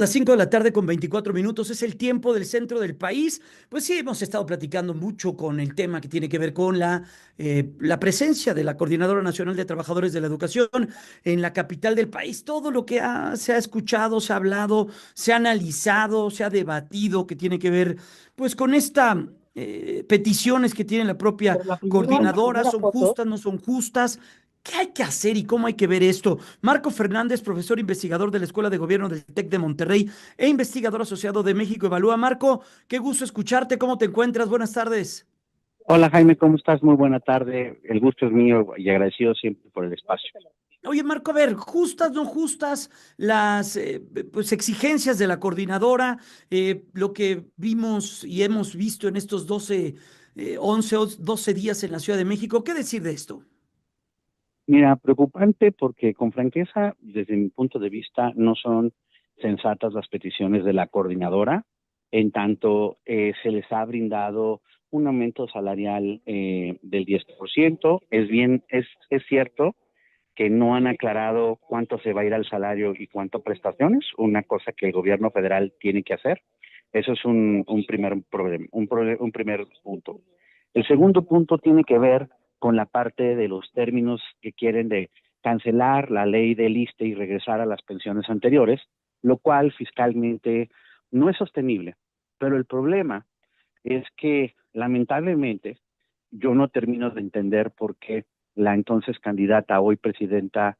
Las 5 de la tarde con 24 minutos es el tiempo del centro del país. Pues sí, hemos estado platicando mucho con el tema que tiene que ver con la presencia de la Coordinadora Nacional de Trabajadores de la Educación en la capital del país. Todo lo que se ha escuchado, se ha hablado, se ha analizado, se ha debatido, que tiene que ver pues con esta peticiones que tiene la propia Pero la coordinadora, primera son foto, justas, no son justas. ¿Qué hay que hacer y cómo hay que ver esto? Marco Fernández, profesor investigador de la Escuela de Gobierno del TEC de Monterrey e investigador asociado de México Evalúa. Marco, qué gusto escucharte. ¿Cómo te encuentras? Buenas tardes. hola Jaime, ¿cómo estás? Muy buena tarde. El gusto es mío y agradecido siempre por el espacio. Oye, Marco, a ver, justas, no justas las pues, exigencias de la coordinadora, lo que vimos y hemos visto en estos 11 o 12 días en la Ciudad de México. ¿Qué decir de esto? Mira, preocupante porque con franqueza, desde mi punto de vista, no son sensatas las peticiones de la coordinadora, en tanto se les ha brindado un aumento salarial del 10%. Es cierto que no han aclarado cuánto se va a ir al salario y cuánto a prestaciones, una cosa que el gobierno federal tiene que hacer. Eso es un primer problema, un primer punto. El segundo punto tiene que ver con la parte de los términos que quieren de cancelar la ley del ISSSTE y regresar a las pensiones anteriores, lo cual fiscalmente no es sostenible. Pero el problema es que lamentablemente yo no termino de entender por qué la entonces candidata, hoy presidenta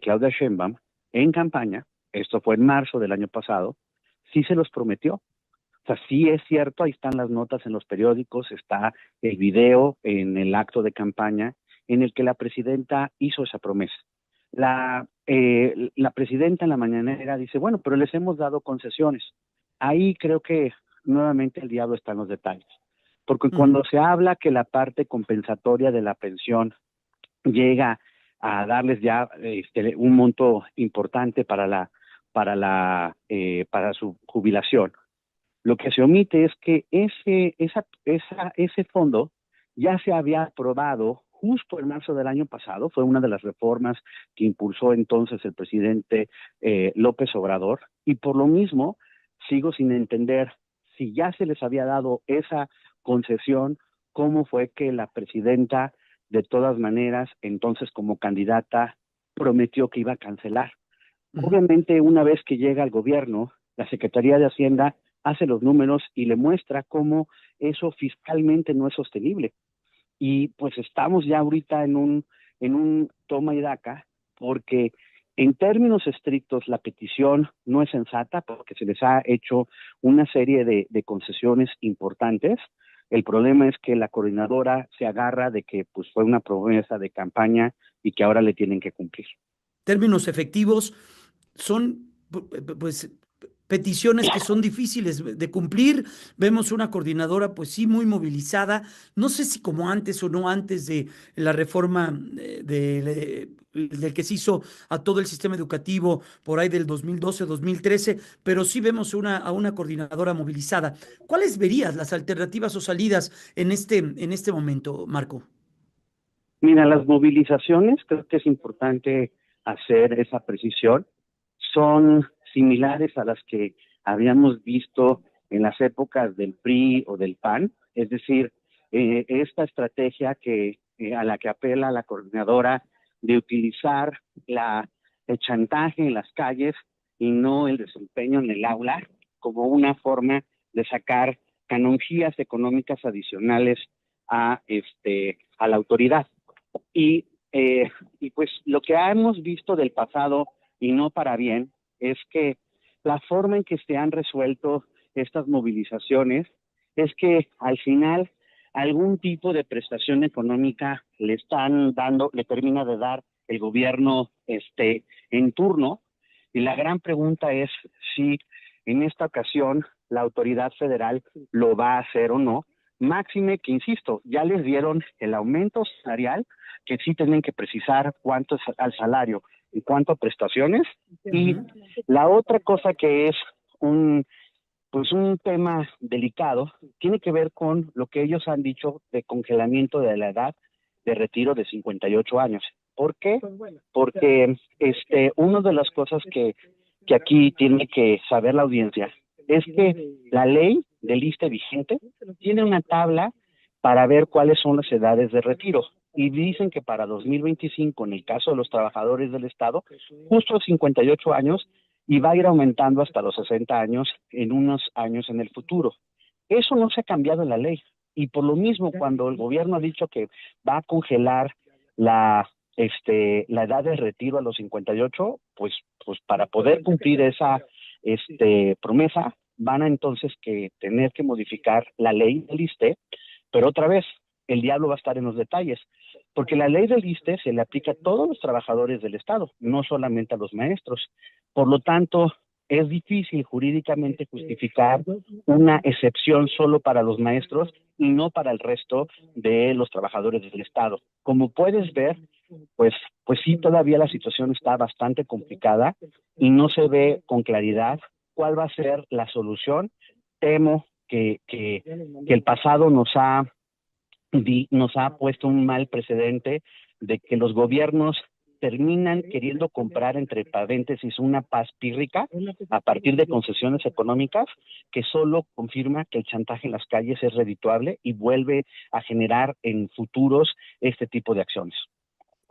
Claudia Sheinbaum, en campaña, esto fue en marzo del año pasado, sí se los prometió. O sea, sí es cierto, ahí están las notas en los periódicos, está el video en el acto de campaña en el que la presidenta hizo esa promesa. La presidenta en la mañanera dice, bueno, pero les hemos dado concesiones. Ahí creo que nuevamente el diablo está en los detalles. Porque Ujú. cuando se habla que la parte compensatoria de la pensión llega a darles ya un monto importante para su jubilación, lo que se omite es que ese fondo ya se había aprobado justo en marzo del año pasado, fue una de las reformas que impulsó entonces el presidente López Obrador, y por lo mismo sigo sin entender si ya se les había dado esa concesión, cómo fue que la presidenta, de todas maneras, entonces como candidata, prometió que iba a cancelar. Ujú. Obviamente, una vez que llega al gobierno, la Secretaría de Hacienda hace los números y le muestra cómo eso fiscalmente no es sostenible. Y pues estamos ya ahorita en un toma y daca, porque en términos estrictos la petición no es sensata porque se les ha hecho una serie de concesiones importantes. El problema es que la coordinadora se agarra de que pues fue una promesa de campaña y que ahora le tienen que cumplir. Términos efectivos son pues peticiones que son difíciles de cumplir. Vemos una coordinadora pues sí muy movilizada. No sé si como antes o no antes de la reforma del que se hizo a todo el sistema educativo por ahí del 2012, 2013, pero sí vemos a una coordinadora movilizada. ¿Cuáles verías las alternativas o salidas en este momento, Marco? Mira, las movilizaciones, creo que es importante hacer esa precisión, son similares a las que habíamos visto en las épocas del PRI o del PAN, es decir, esta estrategia a la que apela la coordinadora de utilizar el chantaje en las calles y no el desempeño en el aula como una forma de sacar canonjías económicas adicionales a la autoridad. Y, y pues lo que hemos visto del pasado, y no para bien, es que la forma en que se han resuelto estas movilizaciones es que al final algún tipo de prestación económica le están dando, le termina de dar el gobierno en turno, y la gran pregunta es si en esta ocasión la autoridad federal lo va a hacer o no. Máxime que, insisto, ya les dieron el aumento salarial, que sí tienen que precisar cuánto es al salario y cuánto a prestaciones. Y Ujú. la otra cosa que es un, pues un tema delicado, tiene que ver con lo que ellos han dicho de congelamiento de la edad de retiro de 58 años. ¿Por qué? Porque una de las cosas que aquí tiene que saber la audiencia es que la ley del ISSSTE vigente tiene una tabla para ver cuáles son las edades de retiro. Y dicen que para 2025, en el caso de los trabajadores del Estado, justo a 58 años, y va a ir aumentando hasta los 60 años en unos años en el futuro. Eso no se ha cambiado en la ley. Y por lo mismo, cuando el gobierno ha dicho que va a congelar la edad de retiro a los 58, pues para poder cumplir esa promesa, van a entonces que tener que modificar la ley del ISSSTE, pero otra vez, el diablo va a estar en los detalles, porque la ley del ISSSTE se le aplica a todos los trabajadores del Estado, no solamente a los maestros. Por lo tanto, es difícil jurídicamente justificar una excepción solo para los maestros y no para el resto de los trabajadores del Estado. Como puedes ver, pues sí, todavía la situación está bastante complicada y no se ve con claridad cuál va a ser la solución. Temo que el pasado nos ha puesto un mal precedente de que los gobiernos terminan queriendo comprar, entre paréntesis, una paz pírrica a partir de concesiones económicas que solo confirma que el chantaje en las calles es redituable y vuelve a generar en futuros este tipo de acciones.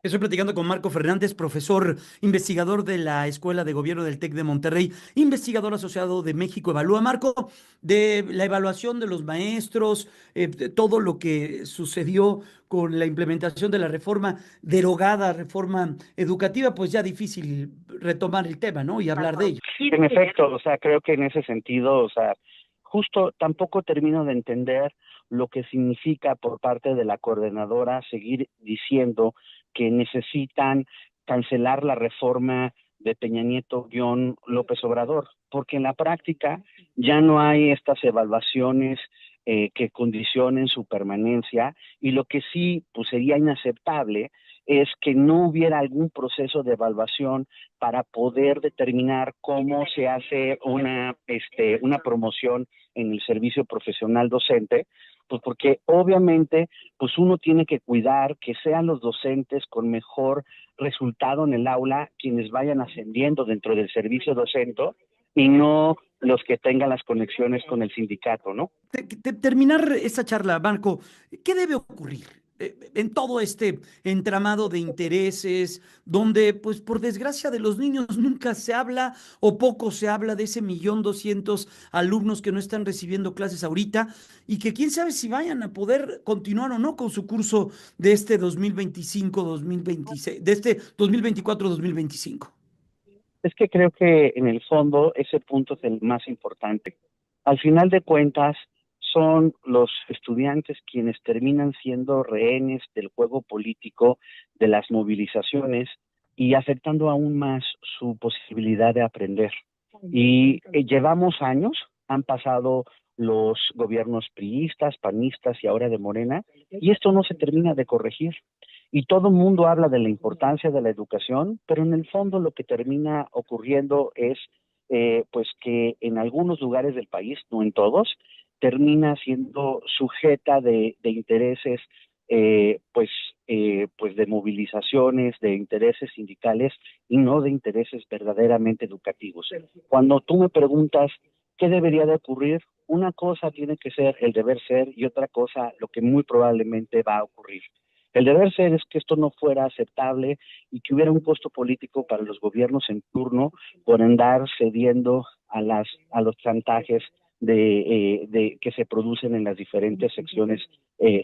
Estoy platicando con Marco Fernández, profesor investigador de la Escuela de Gobierno del TEC de Monterrey, investigador asociado de México Evalúa. Marco, de la evaluación de los maestros, de todo lo que sucedió con la implementación de la reforma derogada, reforma educativa, pues ya difícil retomar el tema, ¿no? Y hablar de ello. Sí, en efecto, o sea, creo que en ese sentido, o sea, justo tampoco termino de entender lo que significa por parte de la coordinadora seguir diciendo que necesitan cancelar la reforma de Peña Nieto-López Obrador, porque en la práctica ya no hay estas evaluaciones que condicionen su permanencia, y lo que sí pues sería inaceptable es que no hubiera algún proceso de evaluación para poder determinar cómo se hace una promoción en el servicio profesional docente, pues porque obviamente pues uno tiene que cuidar que sean los docentes con mejor resultado en el aula quienes vayan ascendiendo dentro del servicio docente y no los que tengan las conexiones con el sindicato, ¿no? Terminar esta charla, Marco, ¿qué debe ocurrir en todo este entramado de intereses, donde, pues, por desgracia de los niños nunca se habla o poco se habla de ese 1.200.000 alumnos que no están recibiendo clases ahorita y que quién sabe si vayan a poder continuar o no con su curso de este 2025-2026, de este 2024-2025? Es que creo que en el fondo ese punto es el más importante. Al final de cuentas, son los estudiantes quienes terminan siendo rehenes del juego político, de las movilizaciones y afectando aún más su posibilidad de aprender. Y llevamos años, han pasado los gobiernos priistas, panistas y ahora de Morena, y esto no se termina de corregir. Y todo el mundo habla de la importancia de la educación, pero en el fondo lo que termina ocurriendo es pues que en algunos lugares del país, no en todos, termina siendo sujeta de intereses, pues de movilizaciones, de intereses sindicales y no de intereses verdaderamente educativos. Cuando tú me preguntas qué debería de ocurrir, una cosa tiene que ser el deber ser y otra cosa lo que muy probablemente va a ocurrir. El deber ser es que esto no fuera aceptable y que hubiera un costo político para los gobiernos en turno por andar cediendo a los chantajes de que se producen en las diferentes secciones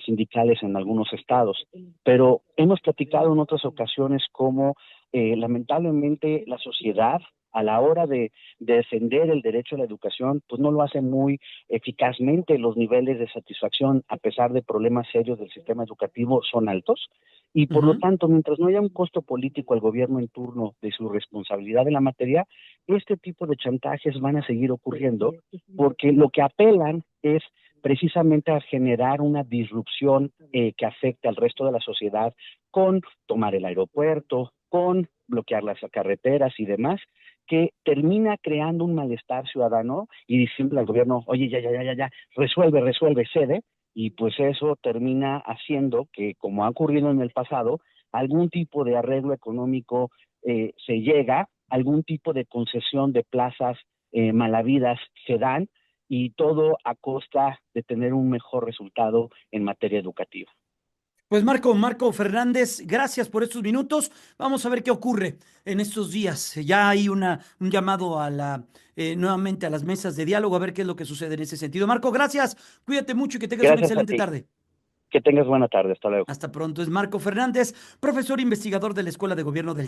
sindicales en algunos estados. Pero hemos platicado en otras ocasiones cómo lamentablemente la sociedad a la hora de defender el derecho a la educación, pues no lo hace muy eficazmente. Los niveles de satisfacción, a pesar de problemas serios del sistema educativo, son altos. Y por lo tanto, mientras no haya un costo político al gobierno en turno de su responsabilidad en la materia, este tipo de chantajes van a seguir ocurriendo, porque lo que apelan es precisamente a generar una disrupción que afecte al resto de la sociedad, con tomar el aeropuerto, con bloquear las carreteras y demás, que termina creando un malestar ciudadano y diciendo al gobierno, oye, ya, resuelve, cede, y pues eso termina haciendo que, como ha ocurrido en el pasado, algún tipo de arreglo económico se llega, algún tipo de concesión de plazas malavidas se dan, y todo a costa de tener un mejor resultado en materia educativa. Pues Marco Fernández, gracias por estos minutos. Vamos a ver qué ocurre en estos días. Ya hay un llamado a nuevamente a las mesas de diálogo, a ver qué es lo que sucede en ese sentido. Marco, gracias. Cuídate mucho y que tengas una Gracias a excelente ti. tarde. Que tengas buena tarde. Hasta luego. Hasta pronto. Es Marco Fernández, profesor investigador de la Escuela de Gobierno del